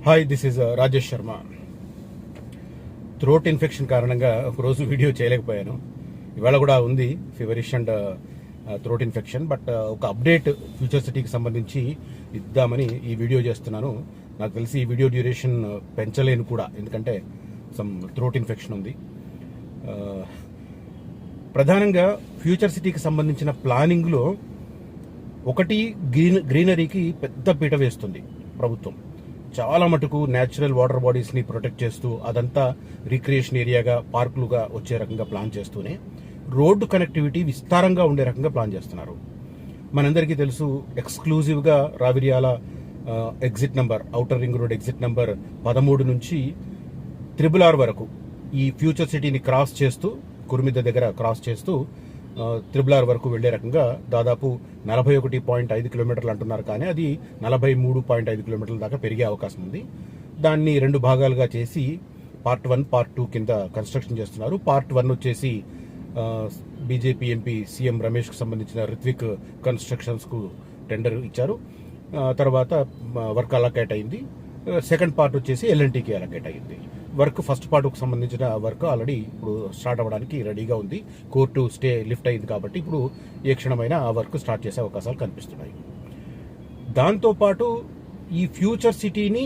Hi, this is Rajesh Sharma. Throat infection కారణంగా ఒకరోజు video చేయలేకపోయాను. ఇవాళ కూడా ఉంది feverish and throat infection. But ఒక అప్డేట్ ఫ్యూచర్ సిటీకి సంబంధించి ఇద్దామని ఈ వీడియో చేస్తున్నాను. నాకు తెలిసి ఈ వీడియో డ్యూరేషన్ పెంచలేను కూడా, ఎందుకంటే సమ్ థ్రోట్ ఇన్ఫెక్షన్ ఉంది. ప్రధానంగా ఫ్యూచర్ సిటీకి సంబంధించిన ప్లానింగ్లో ఒకటి గ్రీనరీకి పెద్ద పీట వేస్తుంది ప్రభుత్వం. చాలా మటుకు న్యాచురల్ వాటర్ బాడీస్ని ప్రొటెక్ట్ చేస్తూ అదంతా రిక్రియేషన్ ఏరియాగా, పార్కులుగా వచ్చే రకంగా ప్లాన్ చేస్తూనే రోడ్డు కనెక్టివిటీ విస్తారంగా ఉండే రకంగా ప్లాన్ చేస్తున్నారు. మనందరికీ తెలుసు, ఎక్స్క్లూజివ్గా Raviryal exit number, outer ring road exit number 13 నుంచి RRR వరకు ఈ ఫ్యూచర్ సిటీని క్రాస్ చేస్తూ, కురుమిద్ద దగ్గర క్రాస్ చేస్తూ RRR వరకు వెళ్లే రకంగా దాదాపు 41.5 కిలోమీటర్లు అంటున్నారు. కానీ అది 43.5 కిలోమీటర్ల దాకా పెరిగే అవకాశం ఉంది. దాన్ని 2 భాగాలుగా చేసి పార్ట్ 1, పార్ట్ 2 కింద కన్స్ట్రక్షన్ చేస్తున్నారు. పార్ట్ 1 వచ్చేసి బీజేపీ ఎంపీ సీఎం రమేష్కు సంబంధించిన రిత్విక్ కన్స్ట్రక్షన్స్కు టెండర్ ఇచ్చారు. తర్వాత వర్క్ అలొకేట్ అయింది. సెకండ్ పార్ట్ వచ్చేసి ఎల్ఎన్టీకి అలొకేట్ అయింది. వర్క్ ఫస్ట్ పార్ట్కు సంబంధించిన వర్క్ ఆల్రెడీ ఇప్పుడు స్టార్ట్ అవ్వడానికి రెడీగా ఉంది. కోర్టు స్టే లిఫ్ట్ అయింది కాబట్టి ఇప్పుడు ఏ క్షణమైనా ఆ వర్క్ స్టార్ట్ చేసే అవకాశాలు కనిపిస్తున్నాయి. దాంతోపాటు ఈ ఫ్యూచర్ సిటీని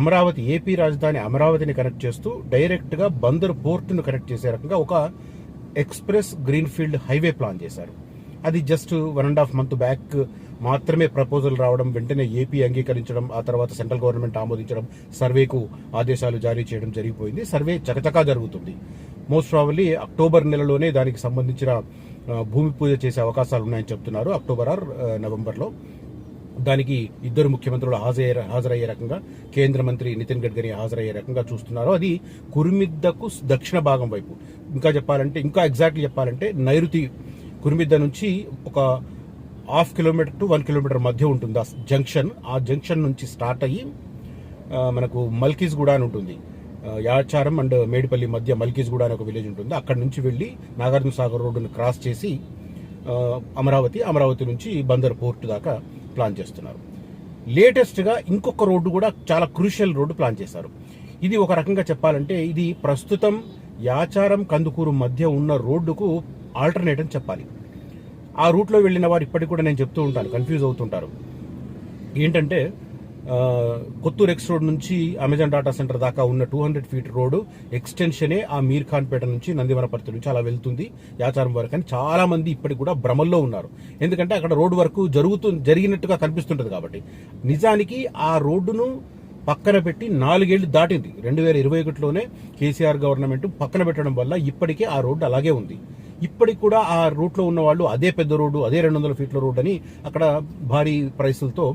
అమరావతి, ఏపీ రాజధాని అమరావతిని కనెక్ట్ చేస్తూ డైరెక్ట్గా బందర్ పోర్టును కనెక్ట్ చేసే రకంగా ఒక ఎక్స్ప్రెస్ గ్రీన్ఫీల్డ్ హైవే ప్లాన్ చేశారు. అది జస్ట్ 1.5 month బ్యాక్ మాత్రమే ప్రపోజల్ రావడం, వెంటనే ఏపీ అంగీకరించడం, ఆ తర్వాత సెంట్రల్ గవర్నమెంట్ ఆమోదించడం, సర్వేకు ఆదేశాలు జారీ చేయడం జరిగిపోయింది. సర్వే చకచకా జరుగుతుంది. మోస్ట్ ప్రాబబ్లీ అక్టోబర్ నెలలోనే దానికి సంబంధించిన భూమి పూజ చేసే అవకాశాలు ఉన్నాయని చెప్తున్నారు. అక్టోబర్ ఆర్ నవంబర్లో. దానికి 2 ముఖ్యమంత్రులు హాజరయ్యే రకంగా, కేంద్ర మంత్రి నితిన్ గడ్కరీ హాజరయ్యే రకంగా చూస్తున్నారు. అది కురుమిద్దకు దక్షిణ భాగం వైపు, ఇంకా ఎగ్జాక్ట్లీ చెప్పాలంటే నైరుతి కురుమిద్ద నుంచి ఒక 1/2 కిలోమీటర్ టు 1 కిలోమీటర్ మధ్య ఉంటుంది ఆ జంక్షన్. ఆ జంక్షన్ నుంచి స్టార్ట్ అయ్యి మనకు మల్కీస్గూడ అని ఉంటుంది. యాచారం అండ్ మేడిపల్లి మధ్య మల్కీస్గూడ అని ఒక విలేజ్ ఉంటుంది. అక్కడి నుంచి వెళ్ళి నాగార్జున సాగర్ రోడ్డును క్రాస్ చేసి అమరావతి నుంచి బందర్ పోర్టు దాకా ప్లాన్ చేస్తున్నారు. లేటెస్ట్గా ఇంకొక రోడ్డు కూడా చాలా క్రూషియల్ రోడ్డు ప్లాన్ చేశారు. ఇది ఒక రకంగా చెప్పాలంటే ఇది ప్రస్తుతం యాచారం కందుకూరు మధ్య ఉన్న రోడ్డుకు ఆల్టర్నేట్ అని చెప్పాలి. ఆ రూట్లో వెళ్ళిన వారు ఇప్పటికి కూడా నేను చెప్తూ ఉంటాను, కన్ఫ్యూజ్ అవుతుంటారు. ఏంటంటే కొత్తూరు ఎక్స్ రోడ్ నుంచి అమెజాన్ డాటా సెంటర్ దాకా ఉన్న 200 ఫీట్ రోడ్డు ఎక్స్టెన్షనే ఆ మీర్ ఖాన్ పేట నుంచి నందివనపర్తి నుంచి అలా వెళ్తుంది యాచారం వరకు అని చాలా మంది ఇప్పటికి కూడా భ్రమల్లో ఉన్నారు. ఎందుకంటే అక్కడ రోడ్డు వరకు జరిగినట్టుగా కనిపిస్తుంటది కాబట్టి. నిజానికి ఆ రోడ్డును పక్కన పెట్టి 4 ఏళ్లు దాటింది. 2021లోనే కేసీఆర్ గవర్నమెంట్ పక్కన పెట్టడం వల్ల ఇప్పటికే ఆ రోడ్డు అలాగే ఉంది. ఇప్పటికి కూడా ఆ రూట్లో ఉన్న వాళ్ళు అదే పెద్ద రోడ్డు, అదే 200 ఫీట్ల రోడ్డు అని అక్కడ భారీ ప్రైసులతో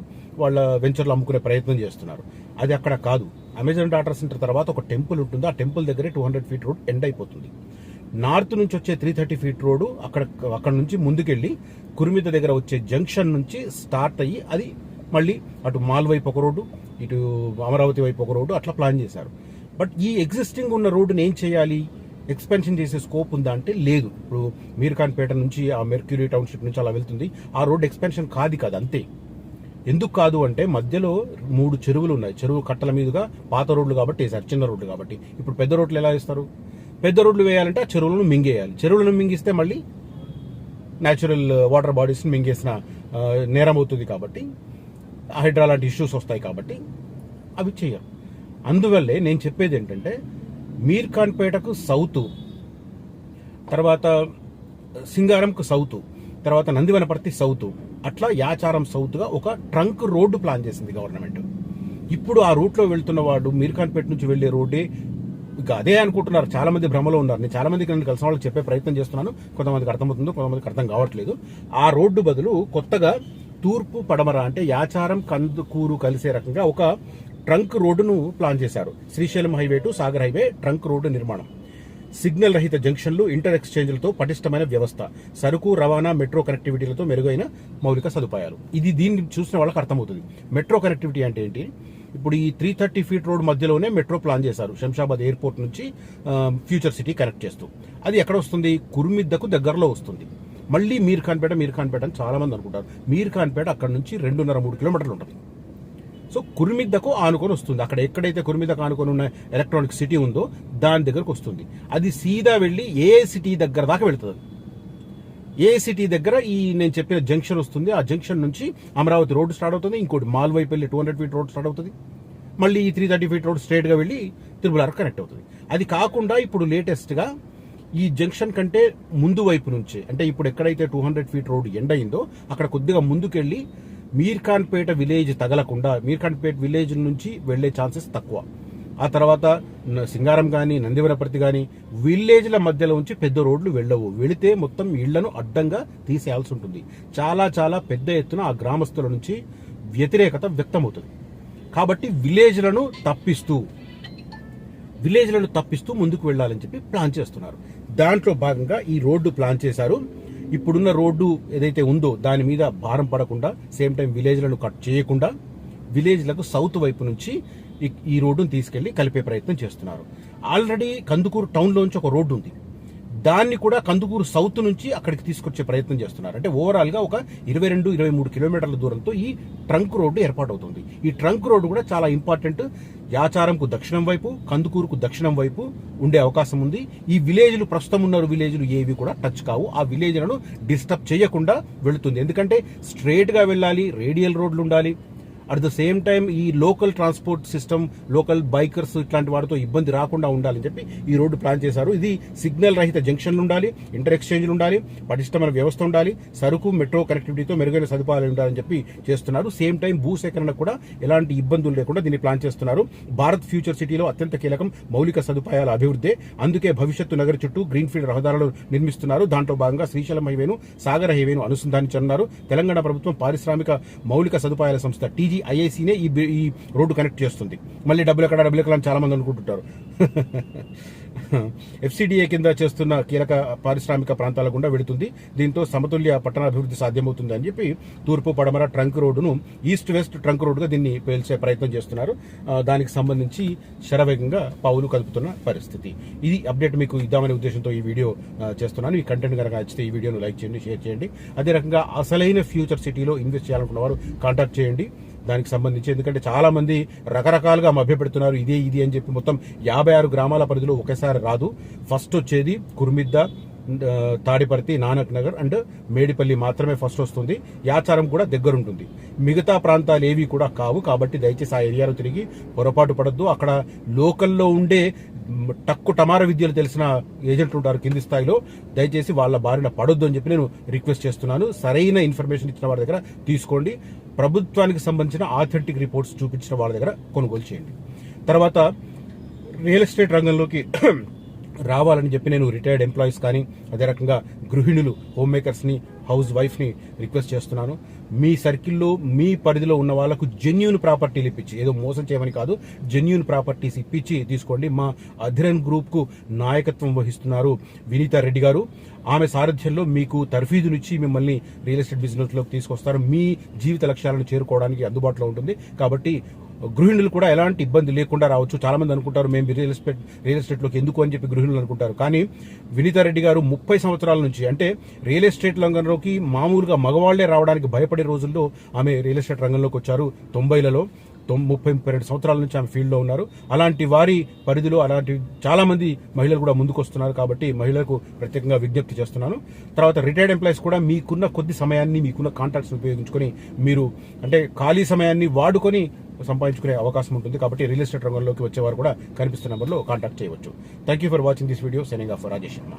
వాళ్ళ వెంచర్లు అమ్ముకునే ప్రయత్నం చేస్తున్నారు. అది అక్కడ కాదు. అమెజాన్ డాటా సెంటర్ తర్వాత ఒక టెంపుల్ ఉంటుంది. ఆ టెంపుల్ దగ్గరే 200 ఫీట్ రోడ్ ఎండ్ అయిపోతుంది. నార్త్ నుంచి వచ్చే 330 ఫీట్ రోడ్డు అక్కడ నుంచి ముందుకెళ్ళి కురుమిద్ద దగ్గర వచ్చే జంక్షన్ నుంచి స్టార్ట్ అయ్యి అది మళ్ళీ అటు మాల్ వైపు ఒక రోడ్డు, ఇటు అమరావతి వైపు ఒక రోడ్డు, అట్లా ప్లాన్ చేశారు. బట్ ఈ ఎగ్జిస్టింగ్ ఉన్న రోడ్డుని ఏం చేయాలి? ఎక్స్పెన్షన్ చేసే స్కోప్ ఉందా అంటే లేదు. ఇప్పుడు మీర్ ఖాన్ పేట నుంచి ఆ మెర్క్యూరీ టౌన్షిప్ నుంచి అలా వెళ్తుంది. ఆ రోడ్డు ఎక్స్పెన్షన్ కాదు అంతే. ఎందుకు కాదు అంటే మధ్యలో 3 చెరువులు ఉన్నాయి. చెరువు కట్టల మీదుగా పాత రోడ్లు కాబట్టి వేశారు, చిన్న రోడ్లు కాబట్టి. ఇప్పుడు పెద్ద రోడ్లు ఎలా వేస్తారు? పెద్ద రోడ్లు వేయాలంటే ఆ చెరువులను మింగేయాలి. చెరువులను మింగిస్తే మళ్ళీ న్యాచురల్ వాటర్ బాడీస్ని మింగేసిన నేరం అవుతుంది కాబట్టి, హైడ్రా లాంటి ఇష్యూస్ వస్తాయి కాబట్టి అవి చేయరు. అందువల్లే నేను చెప్పేది ఏంటంటే మీర్ ఖాన్ పేటకు సౌత్, తర్వాత సింగారంకు సౌత్, తర్వాత నందివనపర్తి సౌత్, అట్లా యాచారం సౌత్గా ఒక ట్రంక్ రోడ్డు ప్లాన్ చేసింది గవర్నమెంట్. ఇప్పుడు ఆ రూట్లో వెళ్తున్న వాడు మీర్ ఖాన్ పేట నుంచి వెళ్లే రోడ్డే ఇక అదే అనుకుంటున్నారు. చాలా మంది భ్రమలో ఉన్నారు. నేను చాలా మందికి నన్ను కలిసిన వాళ్ళకి చెప్పే ప్రయత్నం చేస్తున్నాను. కొంతమందికి అర్థమవుతుందో, కొంతమందికి అర్థం కావట్లేదు. ఆ రోడ్డు బదులు కొత్తగా తూర్పు పడమర అంటే యాచారం కందుకూరు కలిసే రకంగా ఒక ట్రంక్ రోడ్డును ప్లాన్ చేశారు. Srisailam highway to Sagar highway trunk road నిర్మాణం, సిగ్నల్ రహిత జంక్షన్లు, ఇంటర్ ఎక్స్చేంజ్లతో పటిష్టమైన వ్యవస్థ, సరుకు రవాణా, మెట్రో కనెక్టివిటీలతో మెరుగైన మౌలిక సదుపాయాలు. దీన్ని చూసిన వాళ్ళకి అర్థమవుతుంది. మెట్రో కనెక్టివిటీ అంటే ఏంటి? ఇప్పుడు ఈ 330 ఫీట్ రోడ్ మధ్యలోనే మెట్రో ప్లాన్ చేశారు. శంషాబాద్ ఎయిర్పోర్ట్ నుంచి ఫ్యూచర్ సిటీ కనెక్ట్ చేస్తూ. అది ఎక్కడ వస్తుంది? కురుమిద్దకు దగ్గరలో వస్తుంది. మళ్ళీ మీర్ ఖాన్ పేట అని చాలా మంది అనుకుంటారు. మీర్ ఖాన్ పేట అక్కడ నుంచి 2.5-3 కిలోమీటర్లు ఉంటుంది. సో కుర్మిద్దకు ఆనుకొని వస్తుంది. అక్కడ ఎక్కడైతే కుర్మిద్దకు ఆనుకొని ఉన్న ఎలక్ట్రానిక్ సిటీ ఉందో దాని దగ్గరకు వస్తుంది. అది సీదా వెళ్ళి ఏ సిటీ దగ్గర దాకా వెళ్తుంది. ఏ సిటీ దగ్గర ఈ నేను చెప్పిన జంక్షన్ వస్తుంది. ఆ జంక్షన్ నుంచి అమరావతి రోడ్డు స్టార్ట్ అవుతుంది. ఇంకోటి మాల్ వైపు వెళ్ళి 200 ఫీట్ రోడ్ స్టార్ట్ అవుతుంది. మళ్ళీ ఈ 330 ఫీట్ రోడ్ స్ట్రేట్గా వెళ్ళి తిరుమలకు కనెక్ట్ అవుతుంది. అది కాకుండా ఇప్పుడు లేటెస్ట్గా ఈ జంక్షన్ కంటే ముందు వైపు నుంచి, అంటే ఇప్పుడు ఎక్కడైతే 200 ఫీట్ రోడ్ ఎండ్ అయిందో అక్కడ కొద్దిగా ముందుకెళ్ళి మీర్ఖాన్పేట విలేజ్ తగలకుండా మీర్ఖాన్పేట విలేజ్ నుంచి వెళ్లే ఛాన్సెస్ తక్కువ. ఆ తర్వాత సింగారం కానీ నందివరపర్తి కానీ విలేజ్ల మధ్యలో ఉంచి పెద్ద రోడ్లు వెళ్ళవు. వెళితే మొత్తం ఇళ్లను అడ్డంగా తీసేయాల్సి ఉంటుంది. చాలా చాలా పెద్ద ఎత్తున ఆ గ్రామస్తుల నుంచి వ్యతిరేకత వ్యక్తమవుతుంది. కాబట్టి విలేజ్లను తప్పిస్తూ ముందుకు వెళ్ళాలని చెప్పి ప్లాన్ చేస్తున్నారు. దాంట్లో భాగంగా ఈ రోడ్డు ప్లాన్ చేశారు. ఇప్పుడున్న రోడ్డు ఏదైతే ఉందో దాని మీద భారం పడకుండా, సేమ్ టైం విలేజ్లను కట్ చేయకుండా విలేజ్లకు సౌత్ వైపు నుంచి ఈ రోడ్డును తీసుకెళ్లి కలిపే ప్రయత్నం చేస్తున్నారు. ఆల్రెడీ కందుకూరు టౌన్లోంచి ఒక రోడ్డు ఉంది. దాన్ని కూడా కందుకూరు సౌత్ నుంచి అక్కడికి తీసుకొచ్చే ప్రయత్నం చేస్తున్నారు. అంటే ఓవరాల్ గా ఒక 22-23 కిలోమీటర్ల దూరంతో ఈ ట్రంక్ రోడ్డు ఏర్పాటవుతుంది. ఈ ట్రంక్ రోడ్డు కూడా చాలా ఇంపార్టెంట్. యాచారంకు దక్షిణం వైపు, కందుకూరుకు దక్షిణం వైపు ఉండే అవకాశం ఉంది. ఈ విలేజ్లు ప్రస్తుతం ఉన్న విలేజ్లు ఏవి కూడా టచ్ కావు. ఆ విలేజ్లను డిస్టర్బ్ చేయకుండా వెళుతుంది. ఎందుకంటే స్ట్రేట్ గా వెళ్ళాలి, రేడియల్ రోడ్లు ఉండాలి. అట్ ద సేమ్ టైం ఈ local transport system, local bikers ఇట్లాంటి వాటితో ఇబ్బంది రాకుండా ఉండాలని చెప్పి ఈ రోడ్డు ప్లాన్ చేశారు. ఇది సిగ్నల్ రహిత జంక్షన్లు ఉండాలి, ఇంటర్ ఎక్స్చేంజ్లు ఉండాలి, పటిష్టమైన వ్యవస్థ ఉండాలి, సరుకు మెట్రో కనెక్టివిటీతో మెరుగైన సదుపాయాలు ఉండాలని చెప్పి చేస్తున్నారు. సేమ్ టైం భూసేకరణ కూడా ఎలాంటి ఇబ్బందులు లేకుండా దీన్ని ప్లాన్ చేస్తున్నారు. భారత్ ఫ్యూచర్ సిటీలో అత్యంత కీలకం మౌలిక సదుపాయాల అభివృద్ధి. అందుకే భవిష్యత్తు నగర చుట్టూ గ్రీన్ఫీల్డ్ రహదారులు నిర్మిస్తున్నారు. దాంట్లో భాగంగా శ్రీశైలం హైవేను, సాగర్ హైవేను అనుసంధానించనున్నారు. తెలంగాణ ప్రభుత్వం పారిశ్రామిక మౌలిక సదుపాయాల సంస్థ ఐఐసీనే ఈ రోడ్డు కనెక్ట్ చేస్తుంది. మళ్ళీ డబ్బులు ఎక్కడ అని చాలా మంది అనుకుంటుంటారు. ఎఫ్సిడిఏ కింద చేస్తున్న కీలక పారిశ్రామిక ప్రాంతాల గుండా వెళుతుంది. దీంతో సమతుల్య పట్టణాభివృద్ధి సాధ్యమవుతుంది అని చెప్పి తూర్పు పడమర ట్రంక్ రోడ్డును ఈస్ట్ వెస్ట్ ట్రంక్ రోడ్డుగా దీన్ని పేల్చే ప్రయత్నం చేస్తున్నారు. దానికి సంబంధించి శరవేగంగా పావులు కదుపుతున్న పరిస్థితి. ఇది అప్డేట్ మీకు ఇద్దామనే ఉద్దేశంతో ఈ వీడియో చేస్తున్నాను. ఈ కంటెంట్ కనుక నచ్చితే ఈ వీడియోను లైక్ చేయండి, షేర్ చేయండి. అదే రకంగా అసలైన ఫ్యూచర్ సిటీలో ఇన్వెస్ట్ చేయాలనుకున్న వారు కాంటాక్ట్ చేయండి దానికి సంబంధించి. ఎందుకంటే చాలా మంది రకరకాలుగా మభ్యపెడుతున్నారు. ఇది అని చెప్పి మొత్తం 56 గ్రామాల పరిధిలో ఒకేసారి రాదు. ఫస్ట్ వచ్చేది కుర్మిద్ద, తాడిపర్తి, నానక్ నగర్ అండ్ మేడిపల్లి మాత్రమే ఫస్ట్ వస్తుంది. యాచారం కూడా దగ్గరుంటుంది. మిగతా ప్రాంతాలు ఏవి కూడా కావు. కాబట్టి దయచేసి ఆ ఏరియాలో తిరిగి పొరపాటు పడద్దు. అక్కడ లోకల్లో ఉండే టమార విద్యలు తెలిసిన ఏజెంట్లు ఉంటారు కింది స్థాయిలో. దయచేసి వాళ్ళ బారిన పడొద్దు అని చెప్పి నేను రిక్వెస్ట్ చేస్తున్నాను. సరైన ఇన్ఫర్మేషన్ ఇచ్చిన వాళ్ళ దగ్గర తీసుకోండి. ప్రభుత్వానికి సంబంధించిన ఆథెంటిక్ రిపోర్ట్స్ చూపించిన వాళ్ళ దగ్గర కొనుగోలు చేయండి. తర్వాత రియల్ ఎస్టేట్ రంగంలోకి రావాలని చెప్పి నేను రిటైర్డ్ ఎంప్లాయీస్ కానీ, అదే రకంగా గృహిణులు, హోమ్ మేకర్స్ని, హౌస్ వైఫ్ని రిక్వెస్ట్ చేస్తున్నాను. మీ సర్కిల్లో మీ పరిధిలో ఉన్న వాళ్ళకు జెన్యూన్ ప్రాపర్టీలు ఇప్పించి, ఏదో మోసం చేయమని కాదు, జెన్యూన్ ప్రాపర్టీస్ ఇప్పించి తీసుకోండి. మా అధిరన్ గ్రూప్కు నాయకత్వం వహిస్తున్నారు వినీతా రెడ్డి గారు. ఆమె సారథ్యంలో మీకు తర్ఫీదునిచ్చి మిమ్మల్ని రియల్ ఎస్టేట్ బిజినెస్లోకి తీసుకొస్తారు. మీ జీవిత లక్ష్యాలను చేరుకోవడానికి అందుబాటులో ఉంటుంది. కాబట్టి గృహిణులు కూడా ఎలాంటి ఇబ్బంది లేకుండా రావచ్చు. చాలా మంది అనుకుంటారు మేము రియల్ ఎస్టేట్లోకి ఎందుకు అని చెప్పి గృహిణులు అనుకుంటారు. కానీ వినీతా రెడ్డి గారు 30 సంవత్సరాల నుంచి, అంటే రియల్ ఎస్టేట్ రంగంలోకి మామూలుగా మగవాళ్లే రావడానికి భయపడే రోజుల్లో ఆమె రియల్ ఎస్టేట్ రంగంలోకి వచ్చారు. 90లలో 32 సంవత్సరాల నుంచి ఆమె ఫీల్డ్లో ఉన్నారు. అలాంటి వారి పరిధిలో అలాంటి చాలా మంది మహిళలు కూడా ముందుకు వస్తున్నారు. కాబట్టి మహిళలకు ప్రత్యేకంగా విజ్ఞప్తి చేస్తున్నాను. తర్వాత రిటైర్డ్ ఎంప్లాయీస్ కూడా మీకున్న కొద్ది సమయాన్ని, మీకున్న కాంట్రాక్ట్స్ ఉపయోగించుకొని మీరు అంటే ఖాళీ సమయాన్ని వాడుకొని సంపాదించుకునే అవకాశం ఉంటుంది. కాబట్టి రియల్ ఎస్టేట్ రంగంలోకి వచ్చేవారు కూడా కనిపిస్తున్న నెంబర్లో కాంటాక్ట్ చేయవచ్చు. Thank you for watching this video. Signing off Rajesh Sharma.